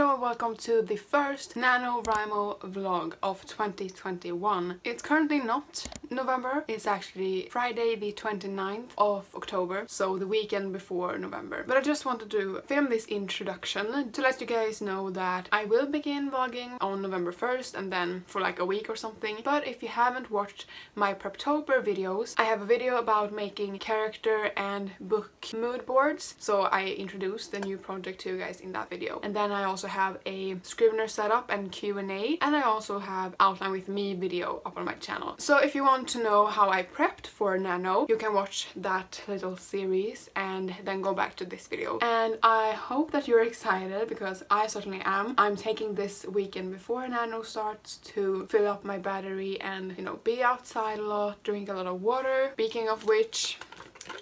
Hello and welcome to the first NaNoWriMo vlog of 2021. It's currently not November, it's actually Friday the 29th of October, so the weekend before November. But I just wanted to film this introduction to let you guys know that I will begin vlogging on November 1st and then for like a week or something. But if you haven't watched my PREPTOBER videos, I have a video about making character and book mood boards, so I introduced the new project to you guys in that video. And then I also have a Scrivener setup and Q&A, and I also have outline with me video up on my channel. So if you want to know how I prepped for Nano, you can watch that little series and then go back to this video. And I hope that you're excited, because I certainly am. I'm taking this weekend before Nano starts to fill up my battery and, you know, be outside a lot, drink a lot of water. Speaking of which,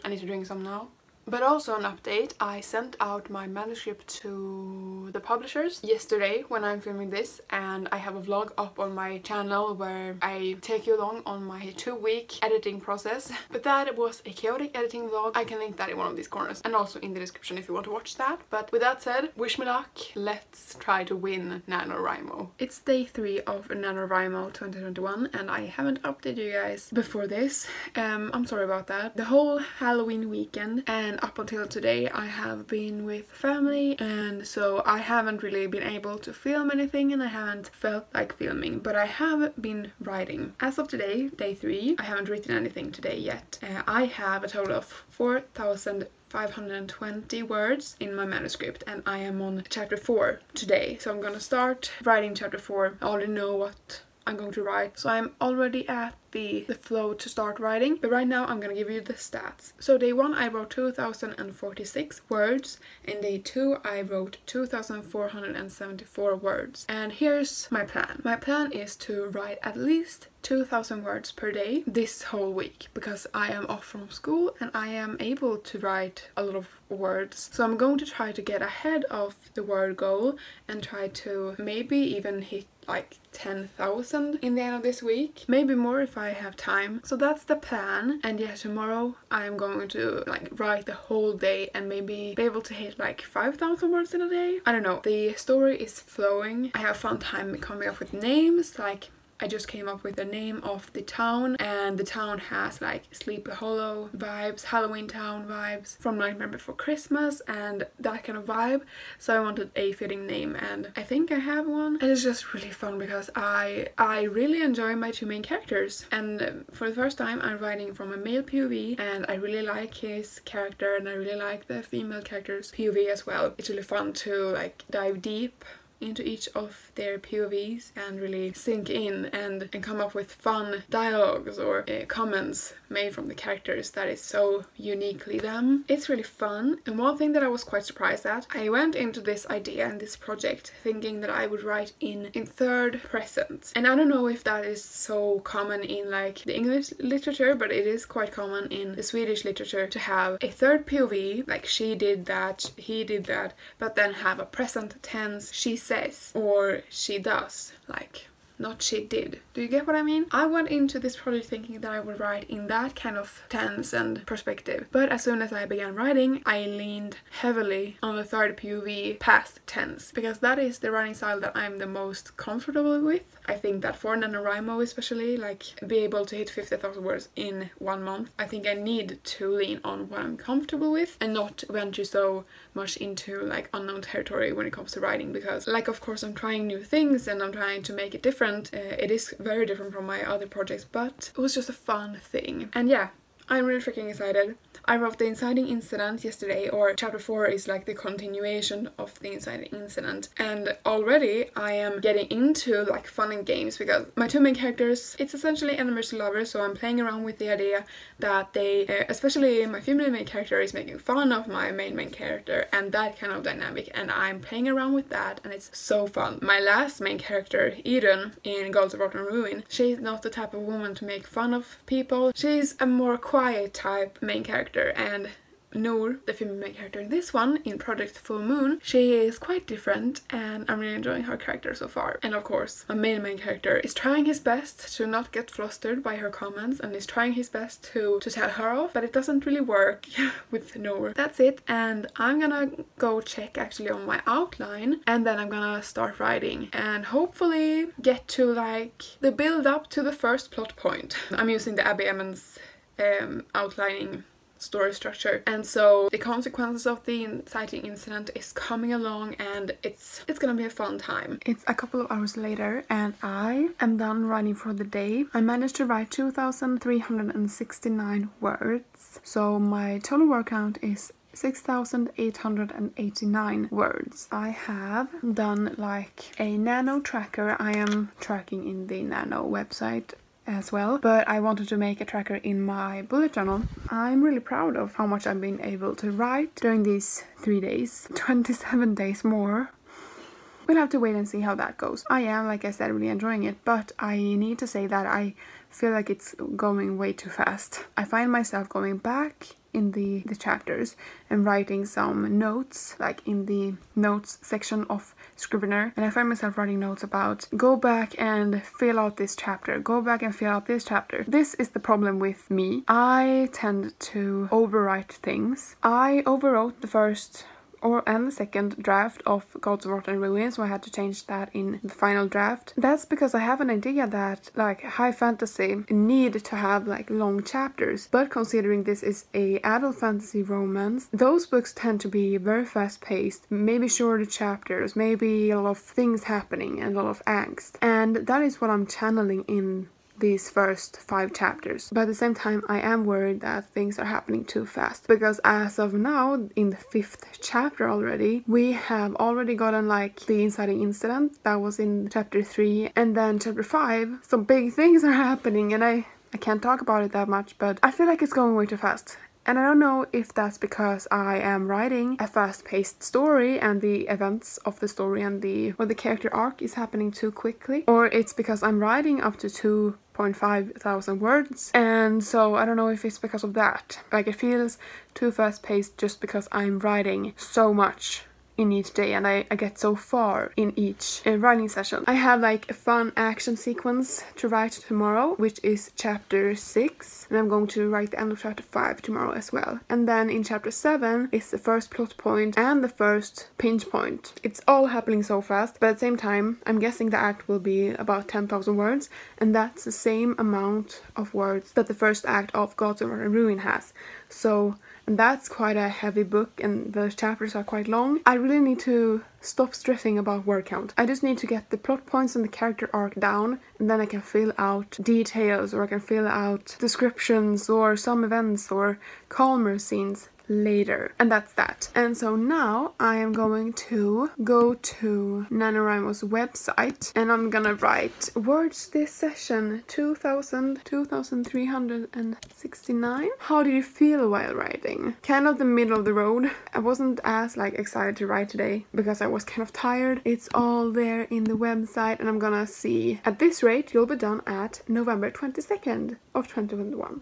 I need to drink some now. But also an update, I sent out my manuscript to the publishers yesterday when I'm filming this, and I have a vlog up on my channel where I take you along on my 2-week editing process. But that was a chaotic editing vlog. I can link that in one of these corners and also in the description if you want to watch that. But with that said, wish me luck. Let's try to win NaNoWriMo. It's day 3 of NaNoWriMo 2021 and I haven't updated you guys before this. I'm sorry about that. The whole Halloween weekend and up until today I have been with family, and so I haven't really been able to film anything and I haven't felt like filming, but I have been writing. As of today, day 3, I haven't written anything today yet. I have a total of 4,520 words in my manuscript and I am on chapter 4 today, so I'm gonna start writing chapter 4. I already know what I'm going to write, so I'm already at the flow to start writing. But right now I'm gonna give you the stats. So day 1 I wrote 2,046 words, and day 2 I wrote 2,474 words. And here's my plan. My plan is to write at least 2,000 words per day this whole week, because I am off from school and I am able to write a lot of words. So I'm going to try to get ahead of the word goal and try to maybe even hit like 10,000 in the end of this week, maybe more if I have time. So that's the plan. And yeah, tomorrow I'm going to like write the whole day and maybe be able to hit like 5,000 words in a day. I don't know, the story is flowing. I have fun time coming up with names. Like, I just came up with the name of the town, and the town has like Sleepy Hollow vibes, Halloween Town vibes from Nightmare Before Christmas and that kind of vibe. So I wanted a fitting name and I think I have one. And it's just really fun because I really enjoy my 2 main characters, and for the first time I'm writing from a male POV and I really like his character and I really like the female character's POV as well. It's really fun to like dive deep into each of their POVs and really sink in and come up with fun dialogues or comments made from the characters that is so uniquely them. It's really fun. And one thing that I was quite surprised at, I went into this idea and this project thinking that I would write in third present. And I don't know if that is so common in like the English literature, but it is quite common in the Swedish literature to have a third POV, like she did that, he did that, but then have a present tense, she says or she does, like not she did. Do you get what I mean? I went into this project thinking that I would write in that kind of tense and perspective, but as soon as I began writing I leaned heavily on the third POV past tense, because that is the writing style that I'm the most comfortable with. I think that for NaNoWriMo especially, like be able to hit 50,000 words in 1 month, I think I need to lean on what I'm comfortable with and not venture so much into like unknown territory when it comes to writing, because like of course I'm trying new things and I'm trying to make it different. It is very different from my other projects, but it was just a fun thing. And yeah, I'm really freaking excited. I wrote the inciting incident yesterday, or chapter 4 is like the continuation of the inciting incident, and already I am getting into like fun and games because my 2 main characters, it's essentially enemies to lovers, so I'm playing around with the idea that they, especially my female main character is making fun of my main character and that kind of dynamic, and I'm playing around with that and it's so fun. My last main character, Eden, in Gods of Rotten Ruin, she's not the type of woman to make fun of people. She's a more quiet type main character, and Noor, the female main character in this one, in Project Full Moon, she is quite different and I'm really enjoying her character so far. And of course, my main character is trying his best to not get flustered by her comments and is trying his best to tell her off, but it doesn't really work with Noor. That's it, and I'm gonna go check actually on my outline and then I'm gonna start writing and hopefully get to like the build up to the first plot point. I'm using the Abby Emmons outlining story structure, and so the consequences of the inciting incident is coming along and it's gonna be a fun time. It's a couple of hours later and I am done writing for the day. I managed to write 2,369 words, so my total word count is 6,889 words. I have done like a nano tracker. I am tracking in the Nano website as well, but I wanted to make a tracker in my bullet journal. I'm really proud of how much I've been able to write during these 3 days. 27 days more. We'll have to wait and see how that goes. I am, like I said, really enjoying it, but I need to say that I feel like it's going way too fast. I find myself going back in the chapters and writing some notes, like in the notes section of Scrivener, and I find myself writing notes about go back and fill out this chapter, go back and fill out this chapter. This is the problem with me. I tend to overwrite things. I overwrote the first and the second draft of Gods of War and Ruin, so I had to change that in the final draft. That's because I have an idea that like high fantasy need to have like long chapters, but considering this is a adult fantasy romance, those books tend to be very fast paced, maybe shorter chapters, maybe a lot of things happening and a lot of angst, and that is what I'm channeling in these first 5 chapters. But at the same time, I am worried that things are happening too fast, because as of now, in the 5th chapter already, we have already gotten like the inciting incident that was in chapter 3, and then chapter 5 some big things are happening, and I can't talk about it that much, but I feel like it's going way too fast. And I don't know if that's because I am writing a fast-paced story and the events of the story and the character arc is happening too quickly, or it's because I'm writing up to 2,500 words, and so I don't know if it's because of that. Like, it feels too fast-paced just because I'm writing so much in each day and I get so far in each writing session. I have like a fun action sequence to write tomorrow, which is chapter 6, and I'm going to write the end of chapter 5 tomorrow as well. And then in chapter 7 is the first plot point and the first pinch point. It's all happening so fast, but at the same time I'm guessing the act will be about 10,000 words, and that's the same amount of words that the first act of Gods of War and Ruin has. So that's quite a heavy book and the chapters are quite long. I really need to stop stressing about word count. I just need to get the plot points and the character arc down, and then I can fill out details, or I can fill out descriptions or some events or calmer scenes later, and that's that. And so now I am going to go to NaNoWriMo's website and I'm gonna write words this session. 2,369. How did you feel while writing? Kind of the middle of the road. I wasn't as like excited to write today because I was kind of tired. It's all there in the website, and I'm gonna see. At this rate, you'll be done at November 22nd of 2021.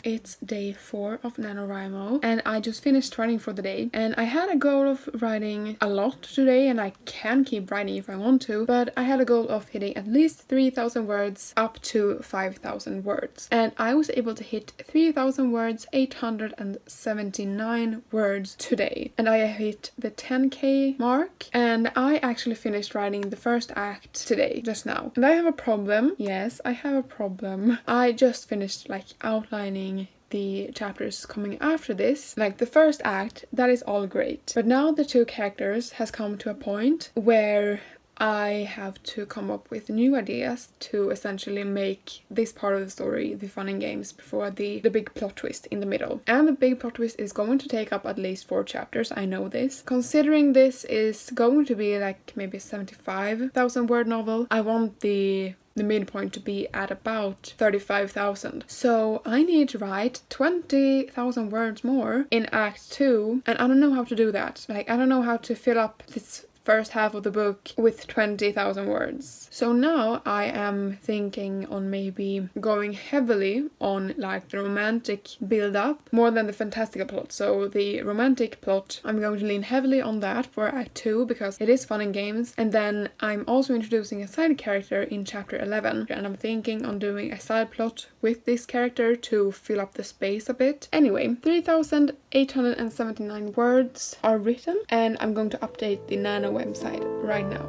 It's day 4 of NaNoWriMo and I just finished writing for the day, and I had a goal of writing a lot today, and I can keep writing if I want to, but I had a goal of hitting at least 3,000 words up to 5,000 words, and I was able to hit 3,000 words, 879 words today, and I hit the 10k mark, and I actually finished writing the first act today, just now. And I have a problem. Yes, I have a problem. I just finished like outlining the chapters coming after this. Like the first act, that is all great, but now the 2 characters has come to a point where I have to come up with new ideas to essentially make this part of the story the fun and games before the big plot twist in the middle. And the big plot twist is going to take up at least 4 chapters, I know this. Considering this is going to be like maybe a 75,000 word novel, I want the midpoint to be at about 35,000. So I need to write 20,000 words more in Act 2, and I don't know how to do that. Like, I don't know how to fill up this first half of the book with 20,000 words. So now I am thinking on maybe going heavily on like the romantic build-up more than the fantastical plot. So the romantic plot, I'm going to lean heavily on that for Act 2 because it is fun and games. And then I'm also introducing a side character in chapter 11, and I'm thinking on doing a side plot with this character to fill up the space a bit. Anyway, 3,879 words are written, and I'm going to update the Nano website right now.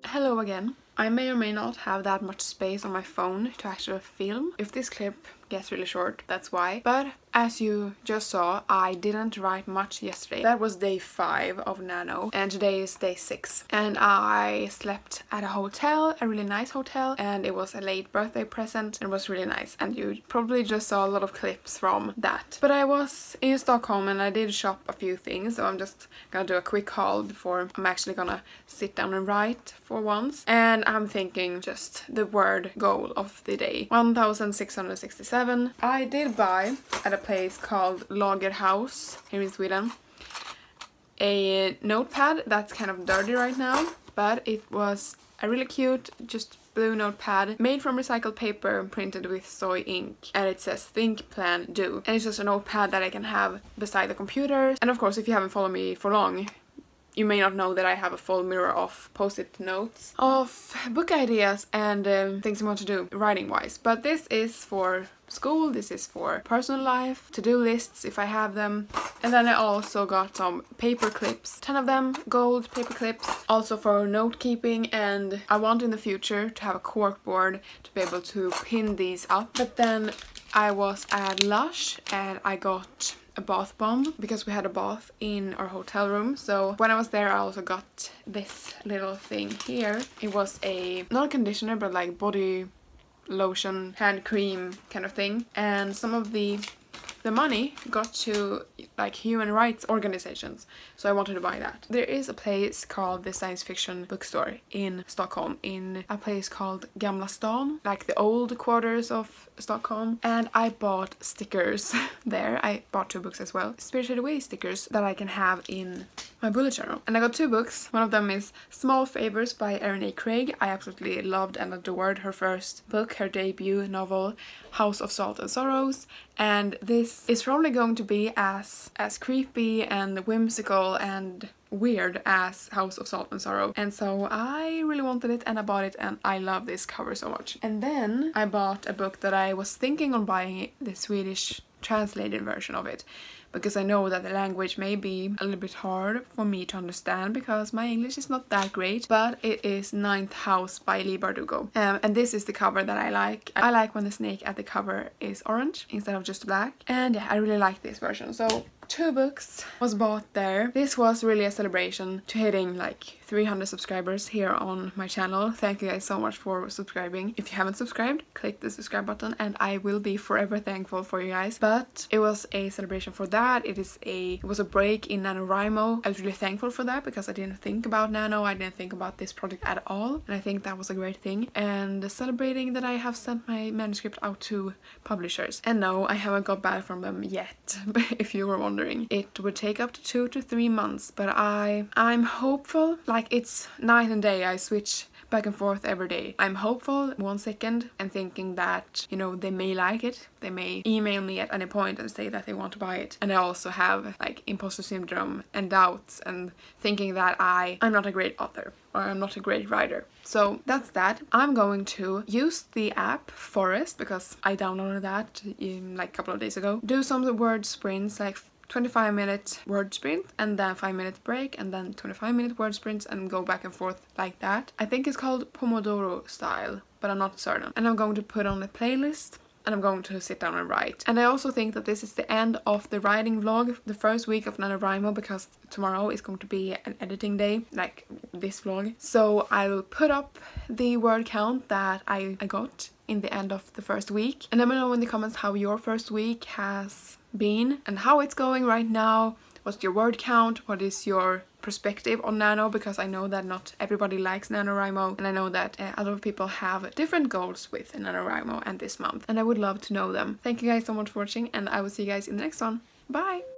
Hello again. I may or may not have that much space on my phone to actually film. If this clip gets really short, that's why. But as you just saw, I didn't write much yesterday. That was day 5 of Nano, and today is day 6. And I slept at a hotel, a really nice hotel, and it was a late birthday present and it was really nice. And you probably just saw a lot of clips from that. But I was in Stockholm and I did shop a few things, so I'm just gonna do a quick haul before I'm actually gonna sit down and write for once. And I'm thinking just the word goal of the day. 1,667. I did buy at a place called Lagerhaus here in Sweden a notepad that's kind of dirty right now, but it was a really cute just blue notepad made from recycled paper printed with soy ink, and it says think, plan, do, and it's just a notepad that I can have beside the computer. And of course, if you haven't followed me for long, you may not know that I have a full mirror of post-it notes of book ideas and things I want to do writing wise. But this is for school, this is for personal life, to-do lists if I have them. And then I also got some paper clips, 10 of them, gold paper clips, also for note keeping. And I want in the future to have a cork board to be able to pin these up. But then I was at Lush and I got a bath bomb because we had a bath in our hotel room. So when I was there, I also got this little thing here. It was not a conditioner, but like body lotion, hand cream kind of thing. And some of the the money got to like human rights organizations, so I wanted to buy that. There is a place called the science fiction bookstore in Stockholm, in a place called Gamla Stan, like the old quarters of Stockholm, and I bought stickers there. I bought 2 books as well, Spirited Away stickers that I can have in my bullet journal. And I got 2 books. One of them is Small Favors by Erin A. Craig. I absolutely loved and adored her first book, her debut novel, House of Salt and Sorrows, and this is probably going to be as creepy and whimsical and weird as House of Salt and Sorrow, and so I really wanted it and I bought it, and I love this cover so much. And then I bought a book that I was thinking on buying, the Swedish translated version of it, because I know that the language may be a little bit hard for me to understand because my English is not that great, but it is Ninth House by Lee Bardugo. And this is the cover that I like. I like when the snake at the cover is orange instead of just black, and yeah, I really like this version. So 2 books was bought there. This was really a celebration to hitting like 300 subscribers here on my channel. Thank you guys so much for subscribing. If you haven't subscribed, click the subscribe button and I will be forever thankful for you guys. But it was a celebration for that. It was a break in NaNoWriMo. I was really thankful for that because I didn't think about Nano. I didn't think about this project at all, and I think that was a great thing. And celebrating that I have sent my manuscript out to publishers. And no, I haven't got back from them yet, if you were wondering. It would take up to 2 to 3 months, but I'm hopeful. Like, it's night and day. I switch back and forth every day. I'm hopeful 1 second and thinking that, you know, they may like it. They may email me at any point and say that they want to buy it. And I also have like imposter syndrome and doubts and thinking that I'm not a great author or I'm not a great writer. So that's that. I'm going to use the app Forest because I downloaded that like a couple of days ago. Do some word sprints, like 25-minute word sprint and then 5-minute break and then 25-minute word sprints, and go back and forth like that. I think it's called Pomodoro style, but I'm not certain. And I'm going to put on a playlist and I'm going to sit down and write. And I also think that this is the end of the writing vlog, the first week of NaNoWriMo, because tomorrow is going to be an editing day, like this vlog. So I will put up the word count that I got in the end of the first week. And let me know in the comments how your first week has been and how it's going right now. What's your word count? What is your perspective on Nano? Because I know that not everybody likes NaNoWriMo, and I know that a lot of people have different goals with NaNoWriMo and this month, and I would love to know them. Thank you guys so much for watching, and I will see you guys in the next one. Bye!